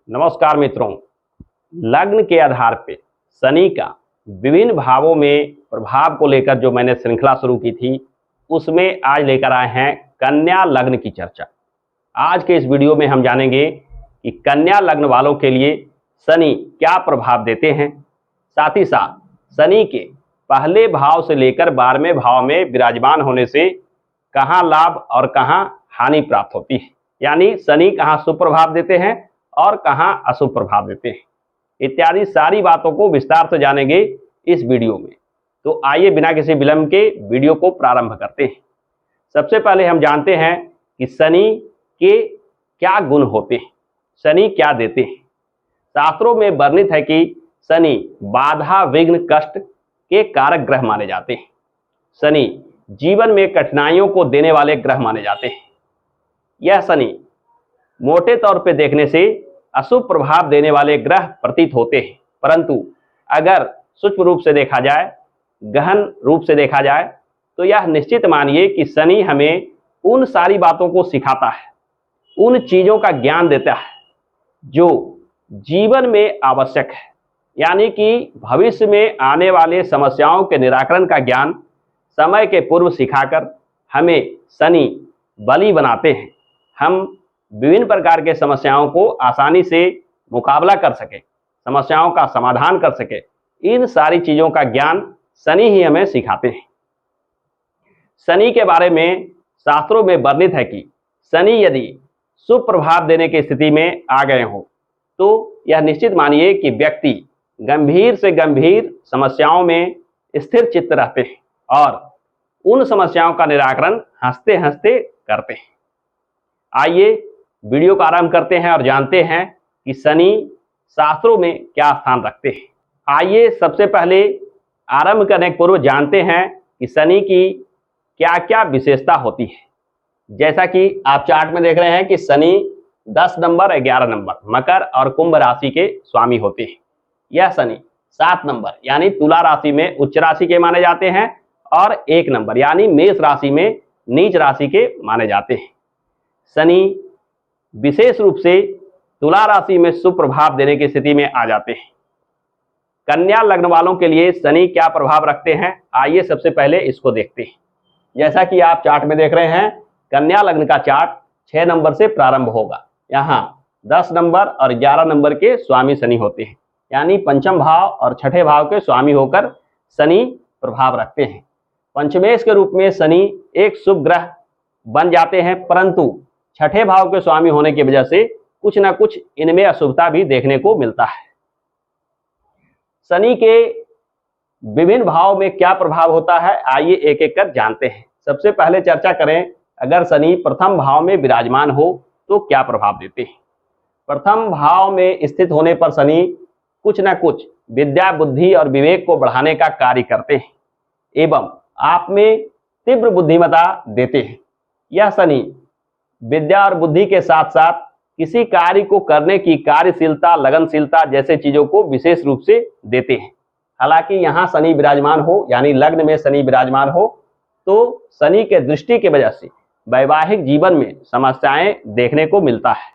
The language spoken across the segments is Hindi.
नमस्कार मित्रों। लग्न के आधार पे शनि का विभिन्न भावों में प्रभाव को लेकर जो मैंने श्रृंखला शुरू की थी, उसमें आज लेकर आए हैं कन्या लग्न की चर्चा। आज के इस वीडियो में हम जानेंगे कि कन्या लग्न वालों के लिए शनि क्या प्रभाव देते हैं, साथ ही साथ शनि के पहले भाव से लेकर 12वें भाव में विराजमान होने से कहाँ लाभ और कहाँ हानि प्राप्त होती है, यानी शनि कहाँ शुभ प्रभाव देते हैं और कहां अशुभ प्रभाव देते हैं, इत्यादि सारी बातों को विस्तार से जानेंगे इस वीडियो में। तो आइए बिना किसी विलंब के वीडियो को प्रारंभ करते हैं। सबसे पहले हम जानते हैं कि शनि के क्या गुण होते हैं, शनि क्या देते हैं। शास्त्रों में वर्णित है कि शनि बाधा विघ्न कष्ट के कारक ग्रह माने जाते हैं। शनि जीवन में कठिनाइयों को देने वाले ग्रह माने जाते हैं। यह शनि मोटे तौर पे देखने से अशुभ प्रभाव देने वाले ग्रह प्रतीत होते हैं, परंतु अगर सूक्ष्म रूप से देखा जाए, गहन रूप से देखा जाए, तो यह निश्चित मानिए कि शनि हमें उन सारी बातों को सिखाता है, उन चीज़ों का ज्ञान देता है जो जीवन में आवश्यक है, यानी कि भविष्य में आने वाले समस्याओं के निराकरण का ज्ञान समय के पूर्व सिखाकर हमें शनि बली बनाते हैं। हम विभिन्न प्रकार के समस्याओं को आसानी से मुकाबला कर सके, समस्याओं का समाधान कर सके, इन सारी चीज़ों का ज्ञान शनि ही हमें सिखाते हैं। शनि के बारे में शास्त्रों में वर्णित है कि शनि यदि शुभ प्रभाव देने की स्थिति में आ गए हो तो यह निश्चित मानिए कि व्यक्ति गंभीर से गंभीर समस्याओं में स्थिर चित्त रहते हैं और उन समस्याओं का निराकरण हंसते हंसते करते हैं। आइए वीडियो का आरंभ करते हैं और जानते हैं कि शनि शास्त्रों में क्या स्थान रखते हैं। आइए सबसे पहले आरंभ करने के पूर्व जानते हैं कि शनि की क्या क्या विशेषता होती है। जैसा कि आप चार्ट में देख रहे हैं कि शनि 10 नंबर 11 नंबर मकर और कुंभ राशि के स्वामी होते हैं। यह शनि 7 नंबर यानी तुला राशि में उच्च राशि के माने जाते हैं और 1 नंबर यानी मेष राशि में नीच राशि के माने जाते हैं। शनि विशेष रूप से तुला राशि में शुभ प्रभाव देने की स्थिति में आ जाते हैं। कन्या लग्न वालों के लिए शनि क्या प्रभाव रखते हैं, आइए सबसे पहले इसको देखते हैं। जैसा कि आप चार्ट में देख रहे हैं, कन्या लग्न का चार्ट 6 नंबर से प्रारंभ होगा। यहाँ 10 नंबर और 11 नंबर के स्वामी शनि होते हैं, यानी पंचम भाव और छठे भाव के स्वामी होकर शनि प्रभाव रखते हैं। पंचमेश के रूप में शनि एक शुभ ग्रह बन जाते हैं, परंतु छठे भाव के स्वामी होने की वजह से कुछ ना कुछ इनमें अशुभता भी देखने को मिलता है। शनि के विभिन्न भाव में क्या प्रभाव होता है, आइए एक एक कर जानते हैं। सबसे पहले चर्चा करें, अगर शनि प्रथम भाव में विराजमान हो तो क्या प्रभाव देते हैं। प्रथम भाव में स्थित होने पर शनि कुछ ना कुछ विद्या बुद्धि और विवेक को बढ़ाने का कार्य करते हैं एवं आप में तीव्र बुद्धिमत्ता देते हैं। यह शनि विद्या और बुद्धि के साथ साथ किसी कार्य को करने की कार्यशीलता, लगनशीलता जैसे चीजों को विशेष रूप से देते हैं। हालांकि यहाँ शनि विराजमान हो, यानी लग्न में शनि विराजमान हो, तो शनि के दृष्टि की वजह से वैवाहिक जीवन में समस्याएं देखने को मिलता है।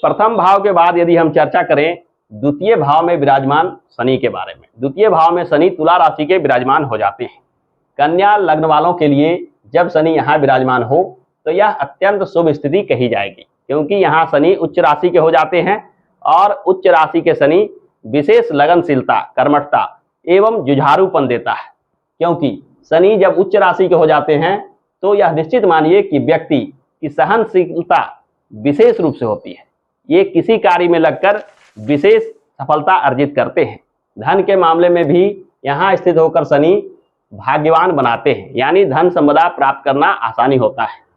प्रथम भाव के बाद यदि हम चर्चा करें द्वितीय भाव में विराजमान शनि के बारे में, द्वितीय भाव में शनि तुला राशि के विराजमान हो जाते हैं। कन्या लग्न वालों के लिए जब शनि यहाँ विराजमान हो तो यह अत्यंत शुभ स्थिति कही जाएगी, क्योंकि यहाँ शनि उच्च राशि के हो जाते हैं और उच्च राशि के शनि विशेष लगनशीलता, कर्मठता एवं जुझारूपन देता है। क्योंकि शनि जब उच्च राशि के हो जाते हैं तो यह निश्चित मानिए कि व्यक्ति की सहनशीलता विशेष रूप से होती है। ये किसी कार्य में लगकर विशेष सफलता अर्जित करते हैं। धन के मामले में भी यहाँ स्थित होकर शनि भाग्यवान बनाते हैं, यानी धन संपदा प्राप्त करना आसानी होता है।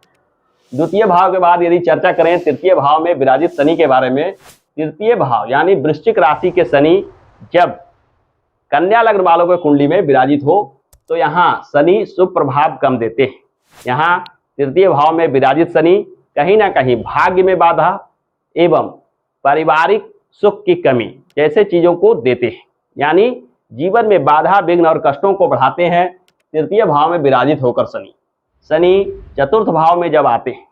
द्वितीय भाव के बाद यदि चर्चा करें तृतीय भाव में विराजित शनि के बारे में, तृतीय भाव यानी वृश्चिक राशि के शनि जब कन्या लग्न वालों के कुंडली में विराजित हो तो यहाँ शनि शुभ प्रभाव कम देते हैं। यहाँ तृतीय भाव में विराजित शनि कहीं ना कहीं भाग्य में बाधा एवं पारिवारिक सुख की कमी जैसे चीजों को देते हैं, यानी जीवन में बाधा विघ्न और कष्टों को बढ़ाते हैं। तृतीय भाव में विराजित होकर शनि चतुर्थ भाव में जब आते हैं,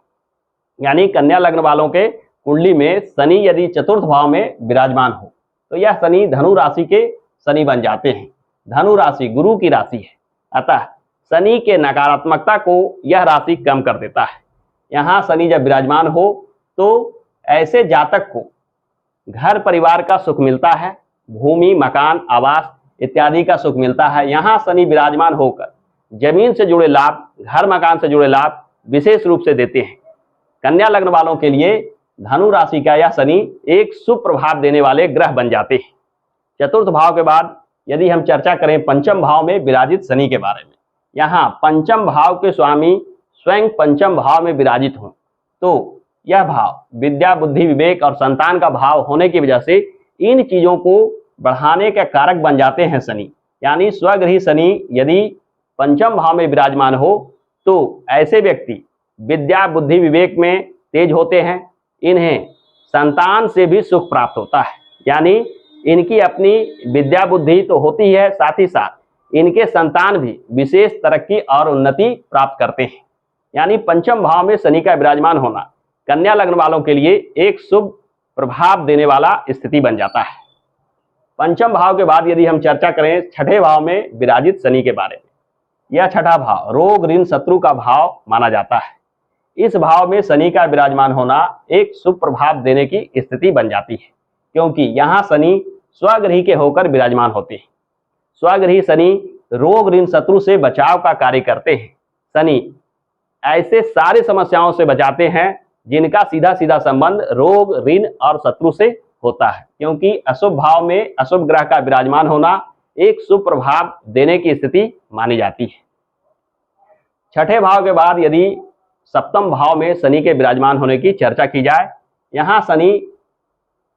यानी कन्या लग्न वालों के कुंडली में शनि यदि चतुर्थ भाव में विराजमान हो तो यह शनि धनु राशि के शनि बन जाते हैं। धनु राशि गुरु की राशि है, अतः शनि के नकारात्मकता को यह राशि कम कर देता है। यहाँ शनि जब विराजमान हो तो ऐसे जातक को घर परिवार का सुख मिलता है, भूमि मकान आवास इत्यादि का सुख मिलता है। यहाँ शनि विराजमान होकर जमीन से जुड़े लाभ, घर मकान से जुड़े लाभ विशेष रूप से देते हैं। कन्या लग्न वालों के लिए धनु राशि का यह शनि एक शुभ प्रभाव देने वाले ग्रह बन जाते हैं। चतुर्थ भाव के बाद यदि हम चर्चा करें पंचम भाव में विराजित शनि के बारे में, यहाँ पंचम भाव के स्वामी स्वयं पंचम भाव में विराजित हों तो यह भाव विद्या बुद्धि विवेक और संतान का भाव होने की वजह से इन चीजों को बढ़ाने के कारक बन जाते हैं शनि। यानी स्वगृही शनि यदि पंचम भाव में विराजमान हो तो ऐसे व्यक्ति विद्या बुद्धि विवेक में तेज होते हैं। इन्हें संतान से भी सुख प्राप्त होता है, यानी इनकी अपनी विद्या बुद्धि तो होती है, साथ ही साथ इनके संतान भी विशेष तरक्की और उन्नति प्राप्त करते हैं। यानी पंचम भाव में शनि का विराजमान होना कन्या लग्न वालों के लिए एक शुभ प्रभाव देने वाला स्थिति बन जाता है। पंचम भाव के बाद यदि हम चर्चा करें छठे भाव में विराजित शनि के बारे में, यह छठा भाव रोग ऋण शत्रु का भाव माना जाता है। इस भाव में शनि का विराजमान होना एक शुभ प्रभाव देने की स्थिति बन जाती है, क्योंकि यहाँ शनि स्वगृही के होकर विराजमान होते हैं। स्वगृही शनि रोग ऋण शत्रु से बचाव का कार्य करते हैं। शनि ऐसे सारे समस्याओं से बचाते हैं जिनका सीधा सीधा संबंध रोग ऋण और शत्रु से होता है, क्योंकि अशुभ भाव में अशुभ ग्रह का विराजमान होना एक शुभ प्रभाव देने की स्थिति मानी जाती है। छठे भाव के बाद यदि सप्तम भाव में शनि के विराजमान होने की चर्चा की जाए, यहाँ शनि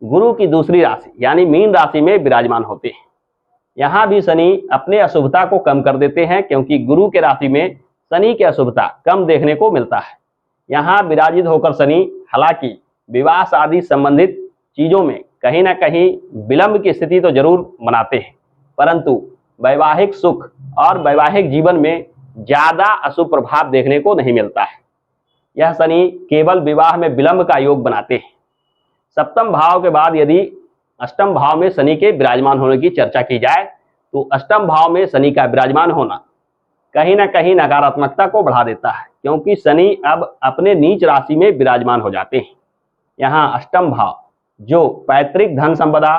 गुरु की दूसरी राशि यानी मीन राशि में विराजमान होते हैं। यहाँ भी शनि अपने अशुभता को कम कर देते हैं, क्योंकि गुरु के राशि में शनि की अशुभता कम देखने को मिलता है। यहाँ विराजित होकर शनि हालांकि विवाह आदि संबंधित चीजों में कहीं ना कहीं विलंब की स्थिति तो जरूर बनाते हैं, परंतु वैवाहिक सुख और वैवाहिक जीवन में ज्यादा अशुभ प्रभाव देखने को नहीं मिलता है। यह शनि केवल विवाह में विलंब का योग बनाते हैं। सप्तम भाव के बाद यदि अष्टम भाव में शनि के विराजमान होने की चर्चा की जाए तो अष्टम भाव में शनि का विराजमान होना कहीं ना कहीं नकारात्मकता को बढ़ा देता है, क्योंकि शनि अब अपने नीच राशि में विराजमान हो जाते हैं। यहाँ अष्टम भाव जो पैतृक धन संपदा,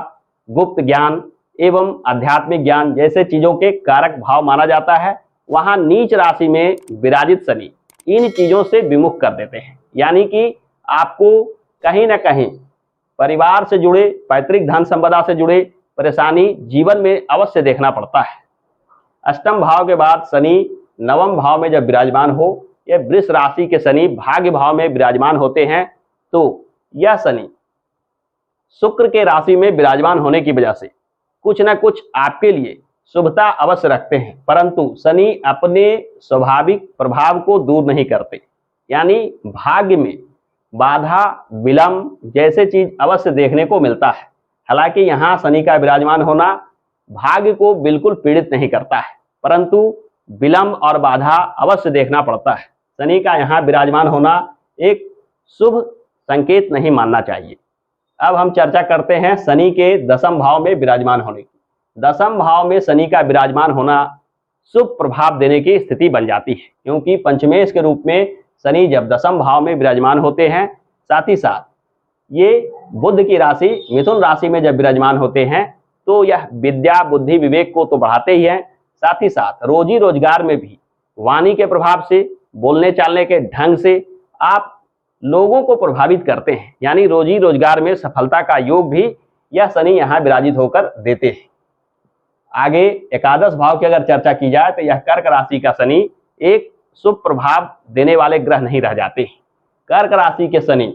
गुप्त ज्ञान एवं आध्यात्मिक ज्ञान जैसे चीजों के कारक भाव माना जाता है, वहां नीच राशि में विराजित शनि इन चीजों से विमुख कर देते हैं। यानी कि आपको कहीं ना कहीं परिवार से जुड़े, पैतृक धन संपदा से जुड़े परेशानी जीवन में अवश्य देखना पड़ता है। अष्टम भाव के बाद शनि नवम भाव में जब विराजमान हो, यह वृष राशि के शनि भाग्य भाव में विराजमान होते हैं, तो यह शनि शुक्र के राशि में विराजमान होने की वजह से कुछ न कुछ आपके लिए शुभता अवश्य रखते हैं, परंतु शनि अपने स्वाभाविक प्रभाव को दूर नहीं करते। यानी भाग्य में बाधा विलंब जैसे चीज अवश्य देखने को मिलता है। हालांकि यहाँ शनि का विराजमान होना भाग्य को बिल्कुल पीड़ित नहीं करता है, परंतु विलंब और बाधा अवश्य देखना पड़ता है। शनि का यहाँ विराजमान होना एक शुभ संकेत नहीं मानना चाहिए। अब हम चर्चा करते हैं शनि के दसम भाव में विराजमान होने की। दसम भाव में शनि का विराजमान होना शुभ प्रभाव देने की स्थिति बन जाती है, क्योंकि पंचमेश के रूप में शनि जब दसम भाव में विराजमान होते हैं, साथ ही साथ ये बुध की राशि मिथुन राशि में जब विराजमान होते हैं, तो यह विद्या बुद्धि विवेक को तो बढ़ाते ही हैं, साथ ही साथ रोजी रोजगार में भी वाणी के प्रभाव से, बोलने चालने के ढंग से आप लोगों को प्रभावित करते हैं। यानी रोजी रोजगार में सफलता का योग भी यह शनि यहाँ विराजित होकर देते हैं। आगे एकादश भाव की अगर चर्चा की जाए तो यह कर्क राशि का शनि एक शुभ प्रभाव देने वाले ग्रह नहीं रह जाते। कर्क राशि के शनि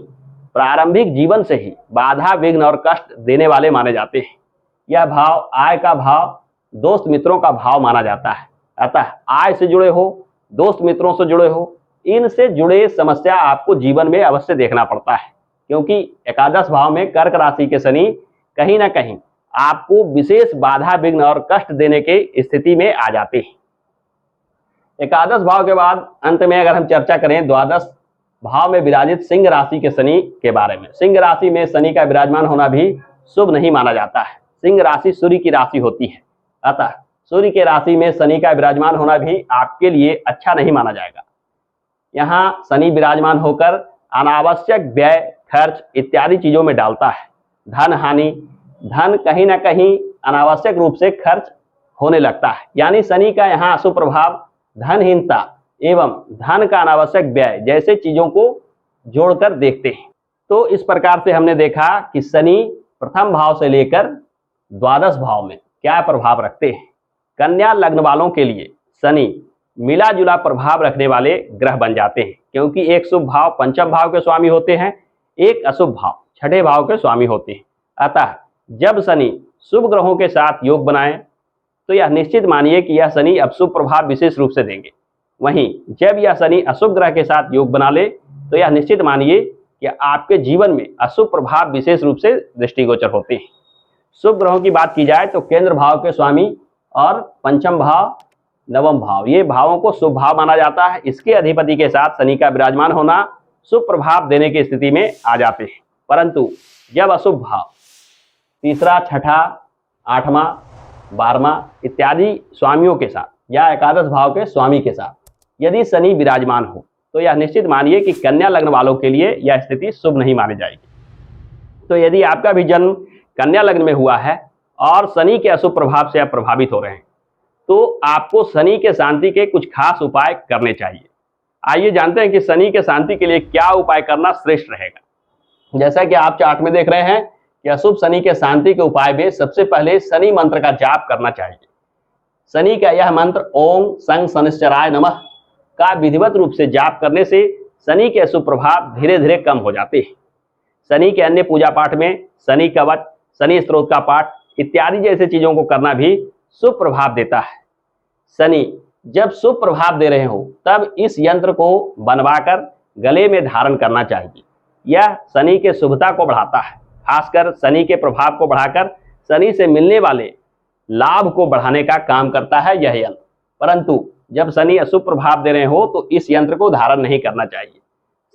प्रारंभिक जीवन से ही बाधा विघ्न और कष्ट देने वाले माने जाते हैं। यह भाव आय का भाव, दोस्त मित्रों का भाव माना जाता है। अतः आय से जुड़े हो, दोस्त मित्रों से जुड़े हो, इनसे जुड़े समस्या आपको जीवन में अवश्य देखना पड़ता है, क्योंकि एकादश भाव में कर्क राशि के शनि कहीं ना कहीं आपको विशेष बाधा विघ्न और कष्ट देने के स्थिति में आ जाते हैं। एकादश भाव के बाद अंत में अगर हम चर्चा करें द्वादश भाव में विराजित सिंह राशि के शनि के बारे में। सिंह राशि में शनि का विराजमान होना भी शुभ नहीं माना जाता है। सिंह राशि सूर्य की राशि होती है, अतः सूर्य के राशि में शनि का विराजमान होना भी आपके लिए अच्छा नहीं माना जाएगा। यहाँ शनि विराजमान होकर अनावश्यक व्यय, खर्च इत्यादि चीजों में डालता है। धन हानि, धन कहीं ना कहीं अनावश्यक रूप से खर्च होने लगता है। यानी शनि का यहाँ अशुभ प्रभाव धनहीनता एवं धन का अनावश्यक व्यय जैसे चीजों को जोड़कर देखते हैं। तो इस प्रकार से हमने देखा कि शनि प्रथम भाव से लेकर द्वादश भाव में क्या प्रभाव रखते हैं। कन्या लग्न वालों के लिए शनि मिला जुला प्रभाव रखने वाले ग्रह बन जाते हैं, क्योंकि एक शुभ भाव पंचम भाव के स्वामी होते हैं, एक अशुभ भाव छठे भाव के स्वामी होते हैं। अतः जब शनि शुभ ग्रहों के साथ योग बनाए तो यह निश्चित मानिए कि यह शनि अशुभ प्रभाव विशेष रूप से देंगे। वहीं जब यह शनि अशुभ ग्रह के साथ योग बना ले तो यह निश्चित मानिए कि आपके जीवन में अशुभ प्रभाव विशेष रूप से दृष्टिगोचर होते हैं। शुभ ग्रहों की बात की जाए तो केंद्र भाव के स्वामी और पंचम भाव, नवम भाव, ये भावों को शुभ भाव माना जाता है। इसके अधिपति के साथ शनि का विराजमान होना शुभ प्रभाव देने की स्थिति में आ जाते हैं। परंतु जब अशुभ भाव तीसरा, छठा, आठवां, 12वां इत्यादि स्वामियों के साथ या एकादश भाव के स्वामी के साथ यदि शनि विराजमान हो तो यह निश्चित मानिए कि कन्या लग्न वालों के लिए यह स्थिति शुभ नहीं मानी जाएगी। तो यदि आपका भी जन्म कन्या लग्न में हुआ है और शनि के अशुभ प्रभाव से आप प्रभावित हो रहे हैं तो आपको शनि के शांति के कुछ खास उपाय करने चाहिए। आइए जानते हैं कि शनि के शांति के लिए क्या उपाय करना श्रेष्ठ रहेगा। जैसा कि आप चार्ट में देख रहे हैं कि अशुभ शनि के शांति के उपाय में सबसे पहले शनि मंत्र का जाप करना चाहिए। शनि का यह मंत्र ओम संग शनिश्चराय नमः का विधिवत रूप से जाप करने से शनि के अशुभ प्रभाव धीरे धीरे कम हो जाते हैं। शनि के अन्य पूजा पाठ में शनि कवच, शनि स्त्रोत का पाठ इत्यादि जैसे चीजों को करना भी शुभ प्रभाव देता है। शनि जब शुभ प्रभाव दे रहे हो तब इस यंत्र को बनवाकर गले में धारण करना चाहिए। यह शनि के शुभता को बढ़ाता है, खासकर शनि के प्रभाव को बढ़ाकर शनि से मिलने वाले लाभ को बढ़ाने का काम करता है यह यंत्र। परंतु जब शनि अशुभ प्रभाव दे रहे हो तो इस यंत्र को धारण नहीं करना चाहिए।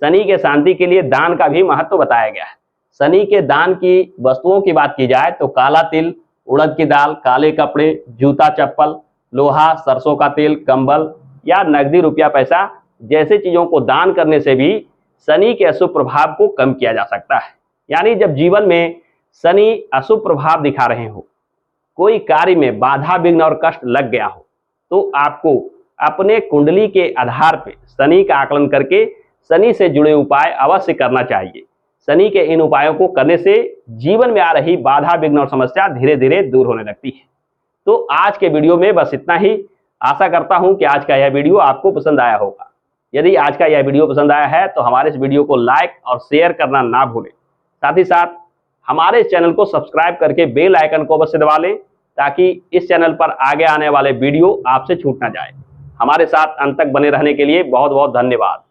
शनि के शांति के लिए दान का भी महत्व बताया गया है। शनि के दान की वस्तुओं की बात की जाए तो काला तिल, उड़द की दाल, काले कपड़े, जूता चप्पल, लोहा, सरसों का तेल, कंबल या नकदी रुपया पैसा जैसे चीजों को दान करने से भी शनि के अशुभ प्रभाव को कम किया जा सकता है। यानी जब जीवन में शनि अशुभ प्रभाव दिखा रहे हो, कोई कार्य में बाधा, विघ्न और कष्ट लग गया हो तो आपको अपने कुंडली के आधार पर शनि का आकलन करके शनि से जुड़े उपाय अवश्य करना चाहिए। शनि के इन उपायों को करने से जीवन में आ रही बाधा, विघ्न और समस्या धीरे धीरे दूर होने लगती है। तो आज के वीडियो में बस इतना ही। आशा करता हूं कि आज का यह वीडियो आपको पसंद आया होगा। यदि आज का यह वीडियो पसंद आया है तो हमारे इस वीडियो को लाइक और शेयर करना ना भूलें। साथ ही साथ हमारे इस चैनल को सब्सक्राइब करके बेल आइकन को अवश्य दबा लें ताकि इस चैनल पर आगे आने वाले वीडियो आपसे छूट ना जाए। हमारे साथ अंत तक बने रहने के लिए बहुत बहुत धन्यवाद।